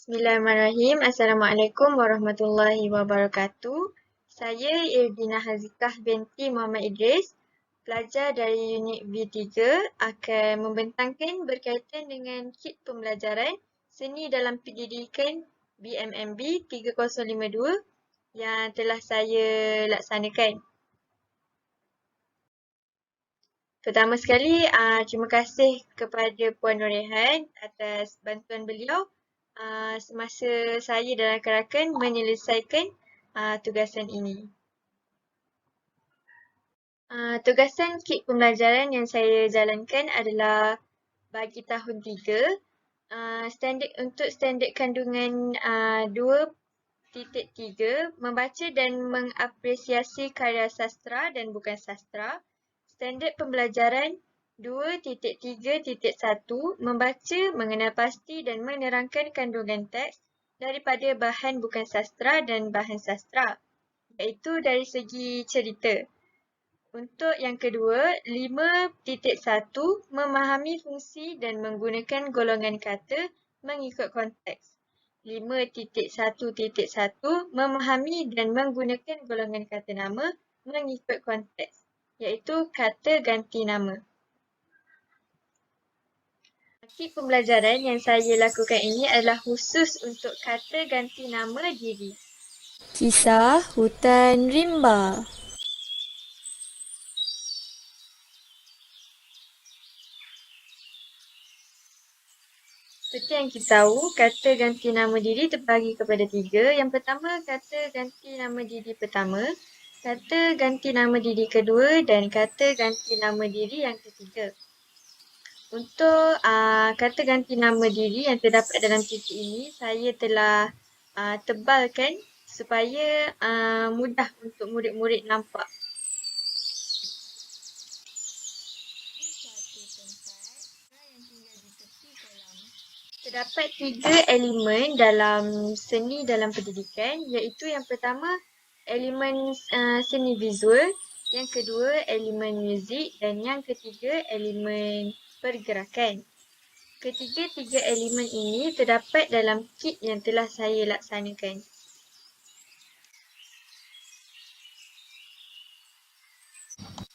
Bismillahirrahmanirrahim. Assalamualaikum warahmatullahi wabarakatuh. Saya Irdina Hazikah binti Muhammad Idris, pelajar dari unit V3 akan membentangkan berkaitan dengan kit pembelajaran Seni dalam Pendidikan BMMB 3052 yang telah saya laksanakan. Pertama sekali, terima kasih kepada Puan Norehan atas bantuan beliau semasa saya dan rakan-rakan menyelesaikan tugasan ini. Tugasan kit pembelajaran yang saya jalankan adalah bagi tahun 3. Untuk standard kandungan 2.3, membaca dan mengapresiasi karya sastra dan bukan sastra. Standard pembelajaran 2.3.1, membaca, mengenal pasti dan menerangkan kandungan teks daripada bahan bukan sastra dan bahan sastra, iaitu dari segi cerita. Untuk yang kedua, 5.1, memahami fungsi dan menggunakan golongan kata mengikut konteks. 5.1.1, memahami dan menggunakan golongan kata nama mengikut konteks, iaitu kata ganti nama. Kit pembelajaran yang saya lakukan ini adalah khusus untuk kata ganti nama diri. Kisah Hutan Rimba. Seperti yang kita tahu, kata ganti nama diri terbagi kepada 3. Yang pertama, kata ganti nama diri pertama, kata ganti nama diri kedua dan kata ganti nama diri yang ketiga. Untuk kata ganti nama diri yang terdapat dalam titik ini, saya telah tebalkan supaya mudah untuk murid-murid nampak. Terdapat 3 elemen dalam seni dalam pendidikan, iaitu yang pertama elemen seni visual, yang kedua elemen muzik dan yang ketiga elemen pergerakan. Ketiga-tiga elemen ini terdapat dalam kit yang telah saya laksanakan.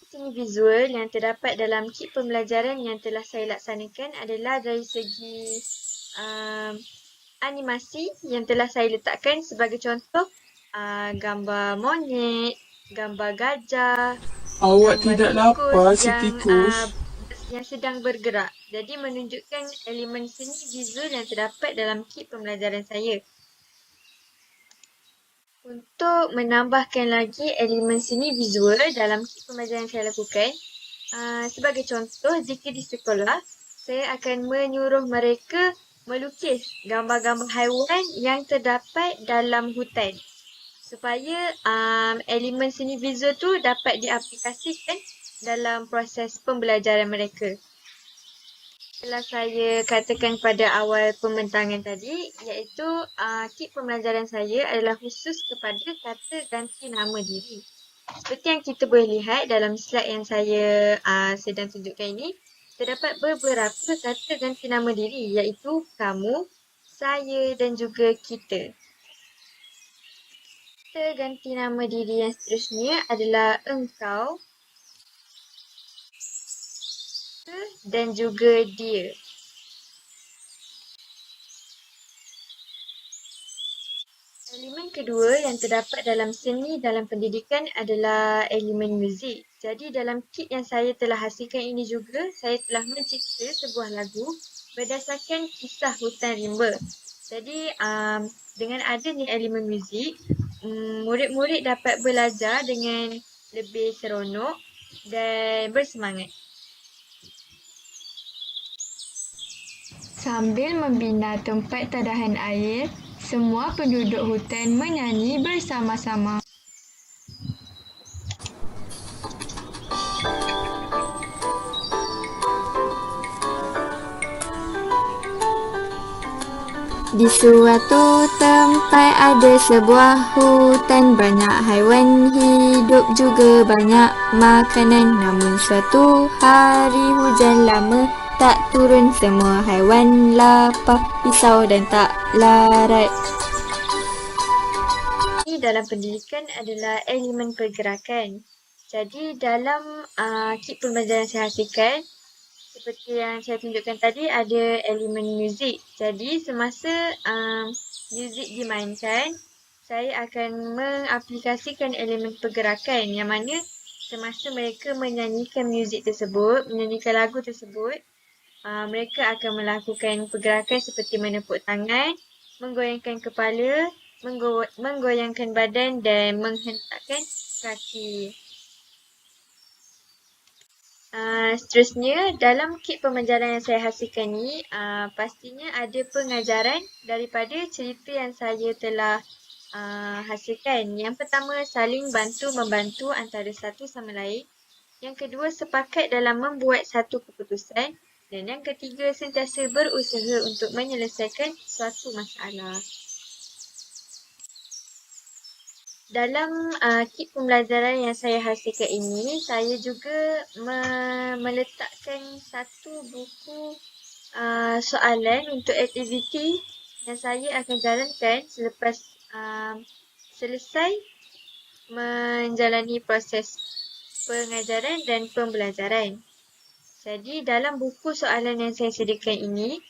Seni visual yang terdapat dalam kit pembelajaran yang telah saya laksanakan adalah dari segi animasi yang telah saya letakkan, sebagai contoh gambar monyet, gambar gajah, Awak gambar tidak tikus lapar si tikus? yang sedang bergerak. Jadi menunjukkan elemen seni visual yang terdapat dalam kit pembelajaran saya. Untuk menambahkan lagi elemen seni visual dalam kit pembelajaran yang saya lakukan, sebagai contoh, jika di sekolah, saya akan menyuruh mereka melukis gambar-gambar haiwan yang terdapat dalam hutan, supaya elemen seni visual tu dapat diaplikasikan dalam proses pembelajaran mereka. Telah saya katakan pada awal pembentangan tadi, iaitu kit pembelajaran saya adalah khusus kepada kata ganti nama diri. Seperti yang kita boleh lihat dalam slide yang saya sedang tunjukkan ini, terdapat beberapa kata ganti nama diri, iaitu kamu, saya dan juga kita. Kata ganti nama diri yang seterusnya adalah engkau dan juga dia. Elemen kedua yang terdapat dalam seni dalam pendidikan adalah elemen muzik. Jadi dalam kit yang saya telah hasilkan ini juga, saya telah mencipta sebuah lagu berdasarkan kisah Hutan Rimba. Jadi dengan adanya elemen muzik, murid-murid dapat belajar dengan lebih seronok dan bersemangat. Sambil membina tempat tadahan air, semua penduduk hutan menyanyi bersama-sama. Di suatu tempat ada sebuah hutan, banyak haiwan hidup juga banyak makanan. Namun suatu hari hujan lama tak turun semua haiwan lapar, pisau dan tak larat. Ini dalam pendidikan adalah elemen pergerakan. Jadi dalam kit pembelajaran saya hasilkan, seperti yang saya tunjukkan tadi, ada elemen muzik. Jadi semasa muzik dimainkan, saya akan mengaplikasikan elemen pergerakan yang mana semasa mereka menyanyikan muzik tersebut, menyanyikan lagu tersebut, mereka akan melakukan pergerakan seperti menepuk tangan, menggoyangkan kepala, menggoyangkan badan dan menghentakkan kaki. Seterusnya, dalam kit pembelajaran yang saya hasilkan ni, pastinya ada pengajaran daripada cerita yang saya telah hasilkan. Yang pertama, saling bantu-membantu antara satu sama lain. Yang kedua, sepakat dalam membuat satu keputusan. Dan yang ketiga, sentiasa berusaha untuk menyelesaikan suatu masalah. Dalam kit pembelajaran yang saya hasilkan ini, saya juga meletakkan satu buku soalan untuk aktiviti yang saya akan jalankan selepas selesai menjalani proses pengajaran dan pembelajaran. Jadi dalam buku soalan yang saya sediakan ini,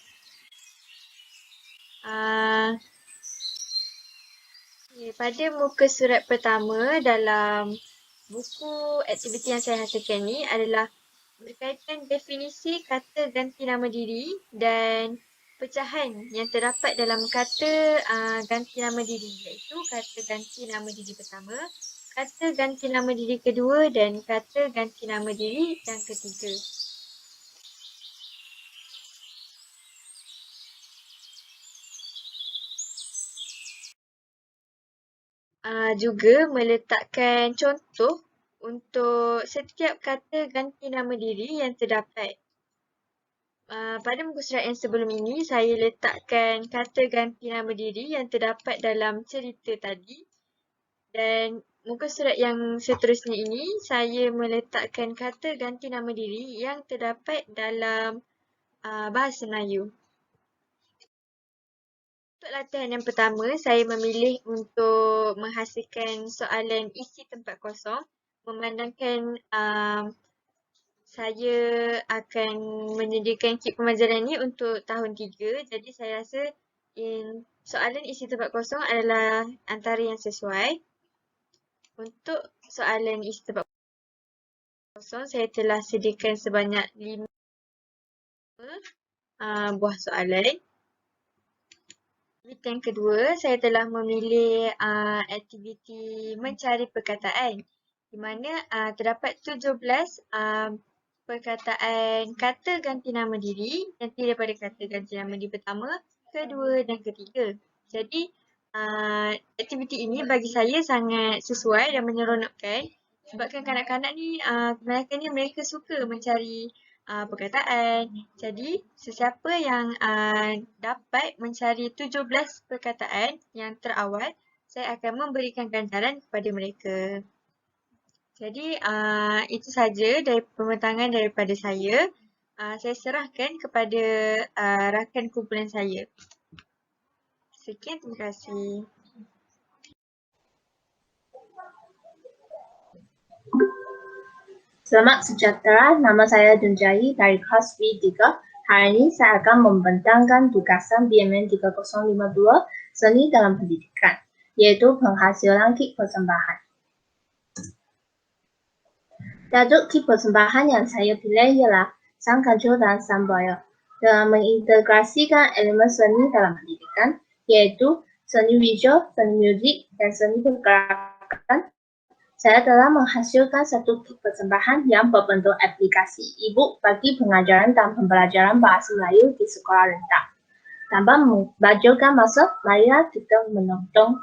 pada muka surat pertama dalam buku aktiviti yang saya hasilkan ni adalah berkaitan definisi kata ganti nama diri dan pecahan yang terdapat dalam kata ganti nama diri, iaitu kata ganti nama diri pertama, kata ganti nama diri kedua dan kata ganti nama diri yang ketiga. Juga meletakkan contoh untuk setiap kata ganti nama diri yang terdapat. Pada muka surat yang sebelum ini, saya letakkan kata ganti nama diri yang terdapat dalam cerita tadi. Dan muka surat yang seterusnya ini, saya meletakkan kata ganti nama diri yang terdapat dalam bahasa Melayu. Untuk latihan yang pertama, saya memilih untuk menghasilkan soalan isi tempat kosong, memandangkan saya akan menyediakan kit pembelajaran ini untuk tahun 3. Jadi saya rasa soalan isi tempat kosong adalah antara yang sesuai. Untuk soalan isi tempat kosong, saya telah sediakan sebanyak 5 buah soalan. Aktiviti yang kedua, saya telah memilih aktiviti mencari perkataan, di mana terdapat 17 perkataan kata ganti nama diri yang terdiri daripada kata ganti nama diri pertama, kedua dan ketiga. Jadi, aktiviti ini bagi saya sangat sesuai dan menyeronokkan sebabkan kanak-kanak ni kebanyakannya mereka suka mencari perkataan. Jadi, sesiapa yang dapat mencari 17 perkataan yang terawal, saya akan memberikan ganjaran kepada mereka. Jadi, itu saja dari pembentangan daripada saya. Saya serahkan kepada rakan kumpulan saya. Sekian, terima kasih. Selamat sejahtera, nama saya Dunjai dari kelas V3. Hari ini saya akan membentangkan tugasan BMN 3052 Seni dalam Pendidikan, yaitu penghasilan kit persembahan. Tajuk kit persembahan yang saya pilih ialah Sang Kancil dan Sang Boyo dalam mengintegrasikan elemen seni dalam pendidikan, yaitu seni visual, seni musik, dan seni pergerakan. Saya telah menghasilkan satu kit persembahan yang berbentuk aplikasi e-book bagi pengajaran dan pembelajaran bahasa Melayu di sekolah rendah. Tanpa membajulkan masa, marilah kita menonton.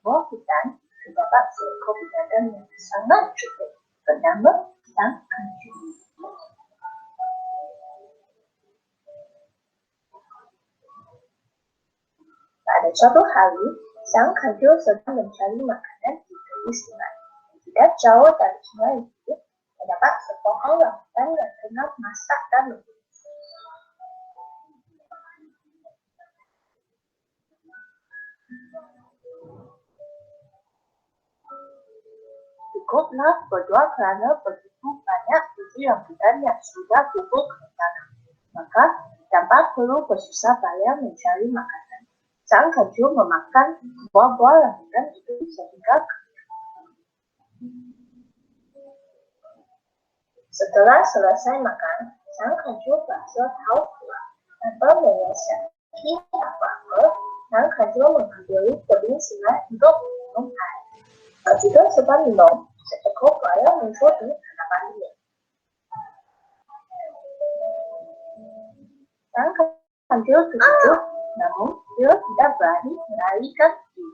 sebuah hutan terdapat seekor binatang yang sangat cukup bernama Sang Kancil. Pada suatu hari, Sang Kancil sedang mencari makanan di tepi sungai. Tidak jauh dari sungai itu, terdapat sebuah rambutan yang tengah masak dan lembut. Cukuplah berdua kerana begitu banyak biji rambutan yang sudah tumbuh ke tanah. Maka, tanpa perlu bersusah payah mencari makanan, Sang Kancil memakan buah-buah rambutan itu sehingga setelah selesai makan, Sang Kancil merasa haus pula. Tanpa menyiasati apa-apa, Sang Kancil menghampiri tebing sungai untuk minum air. Ketika sedang minum, seekor buaya muncul di hadapannya. Sang Kancil terkejut, namun dia tidak berani melarikan diri.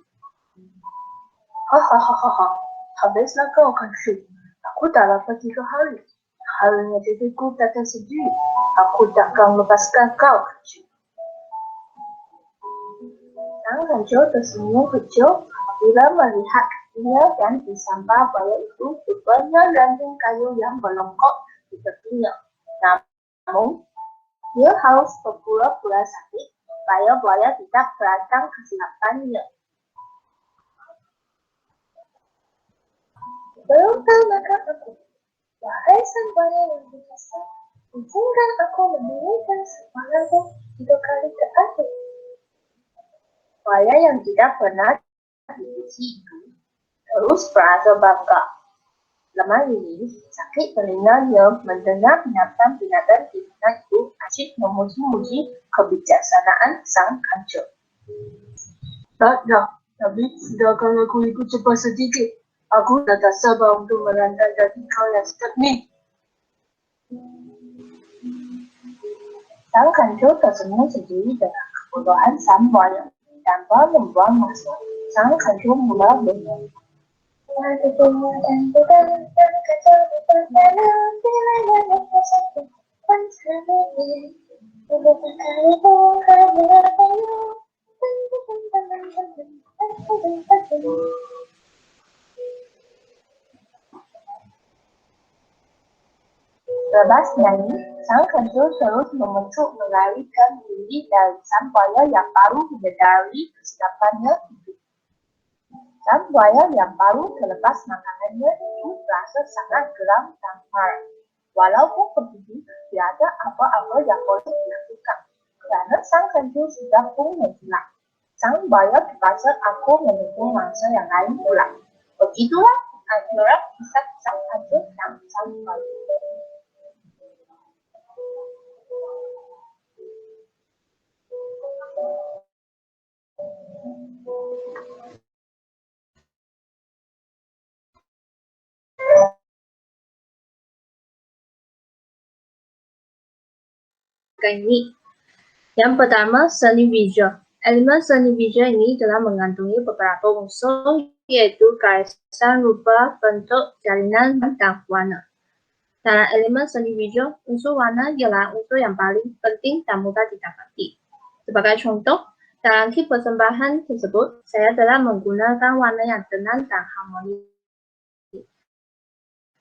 Hahaha, habislah kau Kancil. Aku dalam 3 hari. Harinya diriku datang sendiri. Aku takkan lepaskan kau Kancil. Sang Kancil tersenyum kecil apabila melihat kakinya dan disambar buaya itu rupanya ranting kayu yang melongkok di tepinya. Namun, dia harus berpura-pura sakit supaya buaya tidak perasan kesilapannya. Belum kau makan aku, wahai sang buaya yang biasa, izinkan aku memberikan semangatku 3 kali ke atas. Buaya yang tidak pernah dipuji itu terus merasa bangga. Lama ini, sakit telinganya mendengar binatang-binatang di hutan itu asyik memuji-muji kebijaksanaan Sang Kancil. Tak, tapi sedangkan aku ikut cepat sedikit. Aku dah tak sabar untuk melantai dari kau yang sedap ni. Sang Kancil tersenyum sendiri dengan kebodohan sang buaya. Tanpa membuang masa, Sang Kancil mula bernyanyi. Lepas nyanyi, Sang Kancil terus memuncuk melarikan diri dari sang buaya yang baru menyadari kesilapannya itu. Sang buaya yang baru terlepas makanannya itu merasa sangat geram dan marah. Walaupun begitu, tiada apa-apa yang boleh dilakukan, kerana Sang Kancil sudah pun menghilang. Sang buaya terpaksa aku menunggu mangsa yang lain pula. Begitulah antara kisah Sang Kancil dan sang buaya. Ini. Yang pertama, seni visual. Elemen seni visual ini telah mengandungi beberapa unsur, yaitu garisan, rupa, bentuk, jalinan, dan warna. Dalam elemen seni visual, unsur warna ialah unsur yang paling penting dan mudah didapati. Sebagai contoh, dalam kit persembahan tersebut, saya telah menggunakan warna yang tenang dan harmonis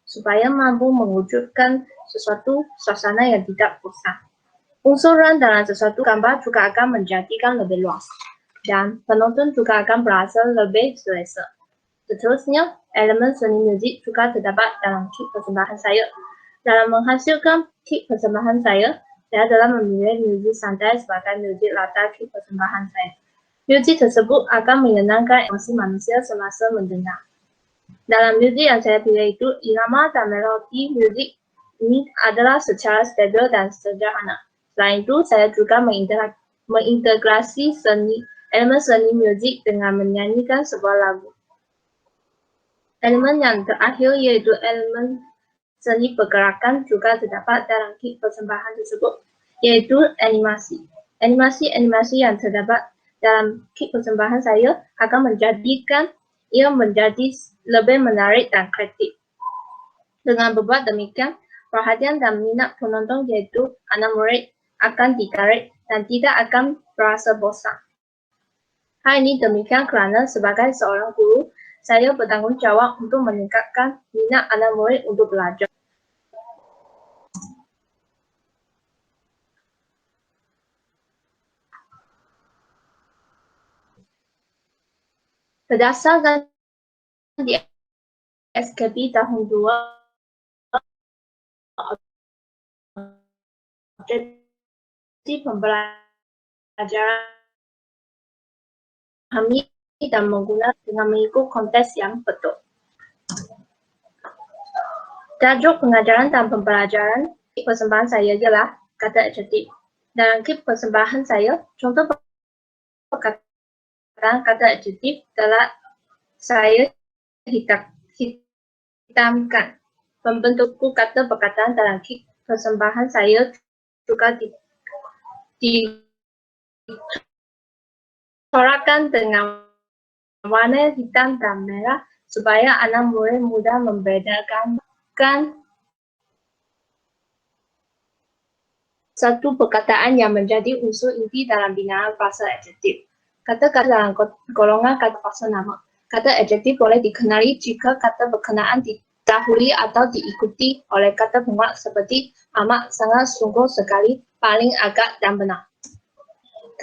supaya mampu mewujudkan sesuatu suasana yang tidak bosan. Unsuran dalam sesuatu gambar juga akan menjadikan lebih luas, dan penonton juga akan berasa lebih selesa. Seterusnya, elemen seni muzik juga terdapat dalam kit persembahan saya. Dalam menghasilkan kit persembahan saya telah memilih muzik santai sebagai muzik latar kit persembahan saya. Muzik tersebut akan menyenangkan emosi manusia semasa mendengar. Dalam muzik yang saya pilih itu, irama dan melodi muzik ini adalah secara stabil dan sederhana. Selain itu, saya juga mengintegrasi elemen seni muzik dengan menyanyikan sebuah lagu. Elemen yang terakhir yaitu elemen seni pergerakan juga terdapat dalam kit persembahan tersebut, yaitu animasi. Animasi yang terdapat dalam kit persembahan saya akan menjadikan ia menjadi lebih menarik dan kreatif. Dengan berbuat demikian, perhatian dan minat penonton yaitu anak murid akan ditarik dan tidak akan berasa bosan. Hal ini demikian kerana sebagai seorang guru, saya bertanggungjawab untuk meningkatkan minat anak murid untuk belajar. Berdasarkan di SKP tahun 2, objektif pembelajaran memahami dan menggunakan dengan mengikut konteks yang betul. Tajuk pengajaran dan pembelajaran persembahan saya ialah kata adjektif. Dalam kit persembahan saya, contoh perkataan kata adjektif telah saya hitamkan. Pembentukan kata perkataan dalam kit persembahan saya juga dicorakkan dengan warna hitam dan merah supaya anak murid mudah membedakan satu perkataan yang menjadi unsur inti dalam binaan frasa adjektif. Kata-kata dalam golongan kata frasa nama. Kata adjektif boleh dikenali jika kata berkenaan didahului atau diikuti oleh kata penguat seperti amat, sangat, sungguh, sekali, paling, agak, dan benar.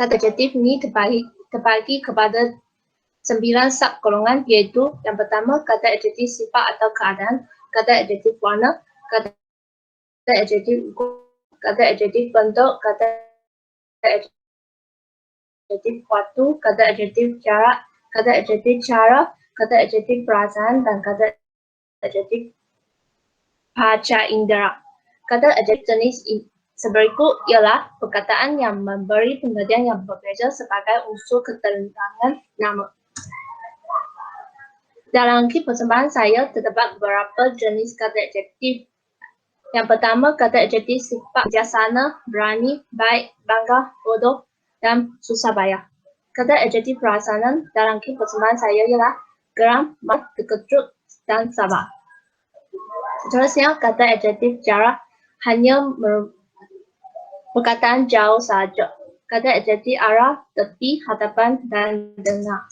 Kata adjektif ini terbagi kepada 9 sub golongan, iaitu yang pertama kata adjektif sifat atau keadaan, kata adjektif warna, kata adjektif ukur, kata adjektif bentuk, kata adjektif waktu, kata adjektif jarak, kata adjektif cara, kata adjektif perasaan, dan kata adjektif panca indera. Kata adjektif jenis seberikut ialah perkataan yang memberi pengertian yang berbeza sebagai unsur keterangan nama. Dalam kit persembahan saya terdapat beberapa jenis kata adjektif. Yang pertama, kata adjektif sifat bijaksana, berani, baik, bangga, bodoh, dan susah payah. Kata adjektif perasaan dalam kit persembahan saya ialah geram, marah, terkejut, dan sabar. Seterusnya, kata adjektif jarak hanya perkataan jauh saja. Kata adjektif arah, tepi, hadapan, dan dengar.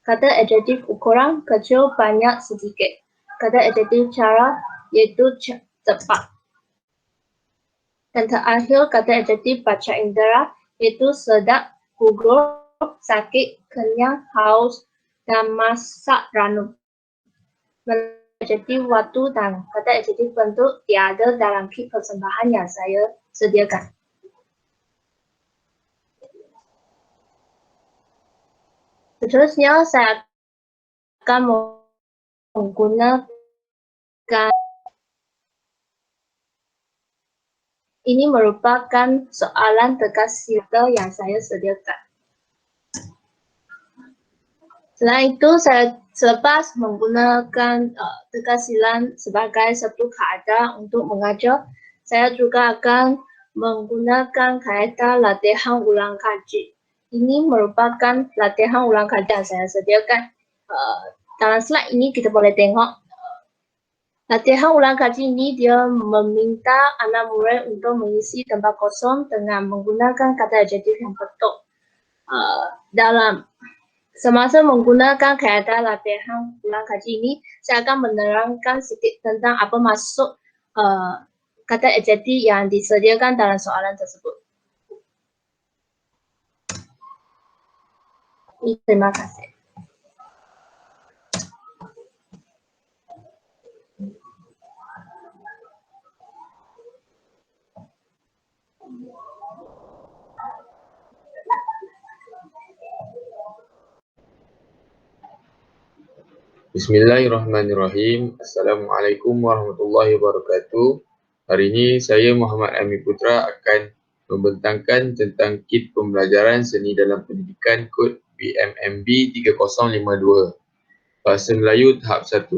Kata adjektif ukuran kecil, banyak, sedikit. Kata adjektif cara iaitu cepat. Dan terakhir, kata adjektif panca indera iaitu sedap, gugur, sakit, kenyang, haus, dan masak ranum. Adjektif waktu dan kata adjektif bentuk tiada dalam kit persembahan yang saya sediakan. Seterusnya, saya akan menggunakan ini merupakan soalan tegas filter yang saya sediakan. Selain itu, selepas menggunakan tegasilan sebagai satu kaedah untuk mengajar, saya juga akan menggunakan kaedah latihan ulang kaji. Ini merupakan latihan ulang kaji yang saya sediakan. Dalam slide ini kita boleh tengok latihan ulang kaji ini dia meminta anak murid untuk mengisi tempat kosong dengan menggunakan kata adjektif yang betul. Dalam semasa menggunakan kaedah latihan ulang kaji ini, saya akan menerangkan sedikit tentang apa maksud kata adjektif yang disediakan dalam soalan tersebut. Terima kasih. Bismillahirrahmanirrahim. Assalamualaikum warahmatullahi wabarakatuh. Hari ini saya Muhammad Amir Putra akan membentangkan tentang kit pembelajaran seni dalam pendidikan kod BMMB 3052. Bahasa Melayu tahap 1.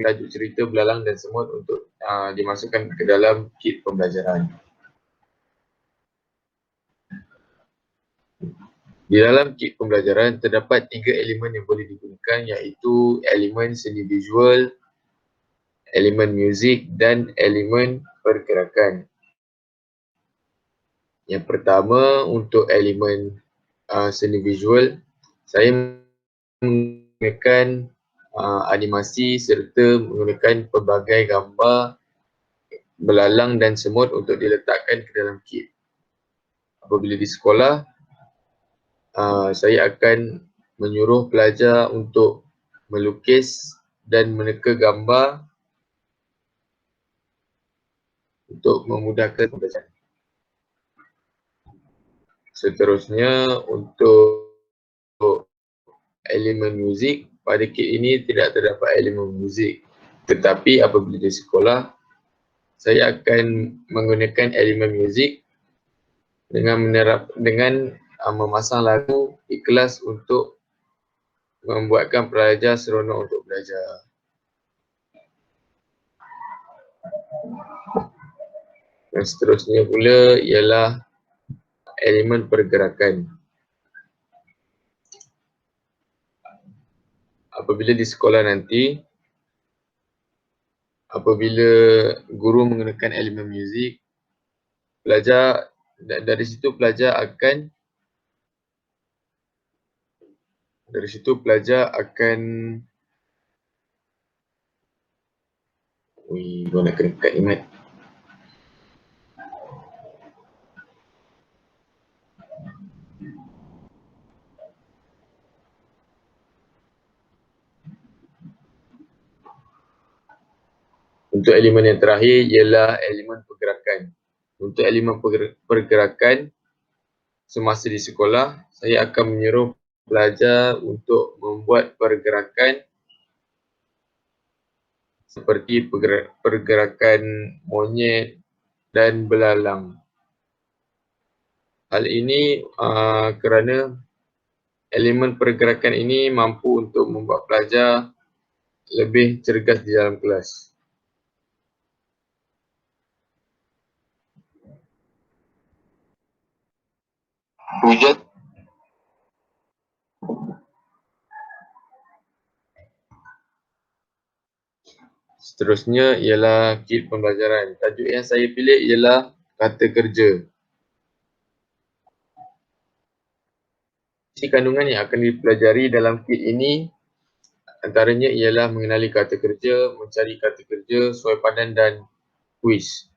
Tajuk cerita belalang dan semut untuk dimasukkan ke dalam kit pembelajaran. Di dalam kit pembelajaran terdapat 3 elemen yang boleh digunakan, iaitu elemen seni visual, elemen muzik dan elemen pergerakan. Yang pertama, untuk elemen seni visual, saya menggunakan animasi serta menggunakan pelbagai gambar, belalang dan semut untuk diletakkan ke dalam kit. Apabila di sekolah, saya akan menyuruh pelajar untuk melukis dan meneka gambar untuk memudahkan pembelajaran. Seterusnya, untuk elemen muzik, pada kit ini tidak terdapat elemen muzik. Tetapi apabila di sekolah, saya akan menggunakan elemen muzik dengan memasang lagu di kelas untuk membuatkan pelajar seronok untuk belajar. Dan seterusnya pula ialah elemen pergerakan. Apabila di sekolah nanti, apabila guru menggunakan elemen muzik, dari situ pelajar akan gua nak kena cut ni, Mat. Untuk elemen yang terakhir ialah elemen pergerakan. Untuk elemen pergerakan, semasa di sekolah, saya akan menyuruh pelajar untuk membuat pergerakan seperti pergerakan monyet dan belalang. Hal ini kerana elemen pergerakan ini mampu untuk membuat pelajar lebih cergas di dalam kelas. Seterusnya ialah kit pembelajaran. Tajuk yang saya pilih ialah kata kerja. Isi kandungan yang akan dipelajari dalam kit ini antaranya ialah mengenali kata kerja, mencari kata kerja, suai padan dan kuis.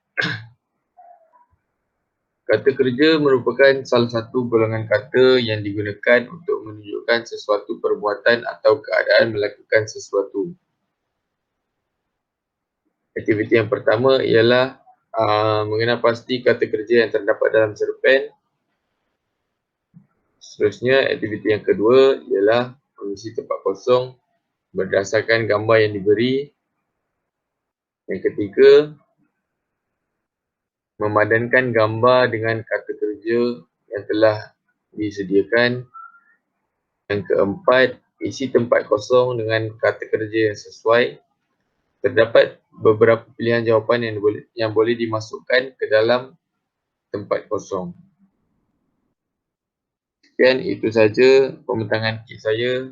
Kata kerja merupakan salah satu golongan kata yang digunakan untuk menunjukkan sesuatu perbuatan atau keadaan melakukan sesuatu. Aktiviti yang pertama ialah mengenal pasti kata kerja yang terdapat dalam cerpen. Seterusnya, aktiviti yang kedua ialah mengisi tempat kosong berdasarkan gambar yang diberi. Yang ketiga, memadankan gambar dengan kata kerja yang telah disediakan. Yang keempat, isi tempat kosong dengan kata kerja yang sesuai. Terdapat beberapa pilihan jawapan yang boleh dimasukkan ke dalam tempat kosong. Sekian, itu saja pembentangan kit saya.